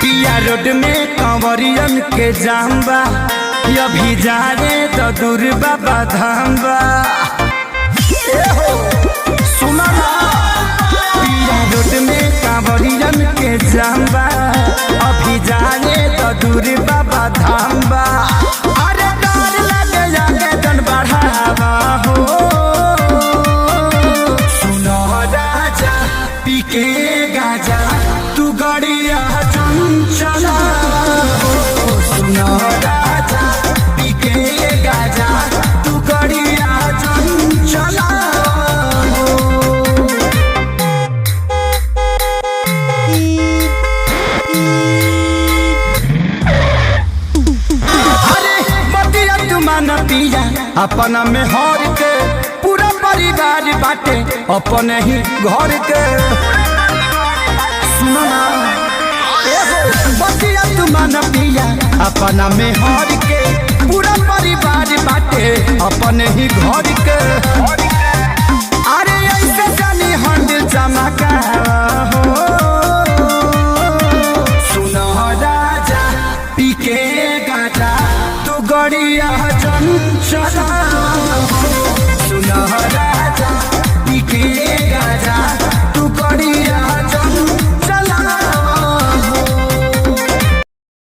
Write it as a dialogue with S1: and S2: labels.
S1: पिया रोड में कंवरियन के जाम्बा अभी जा रे तो दूर बाबा धाम्बा सुना ना पिया रोड में कंवरियन के जाम्बा अभी जा रे तो दूर बाबा धाम्बा अरे डर लगे जाके तन बढ़ावा हो सुनो राजा पी के गाजा तू गड़िया चंचला सुनो राजा पी के गाजा तू गड़िया चंचला अरे मतिया तू मन पिया अपना में हर के पूरा परिवार बाटे अपने ही घर के सुनो ना बतिया तू मन पिया अपना में हर के पूरा परिवार बाटे अपने ही घर के अरे ऐसे जानी हंड चमका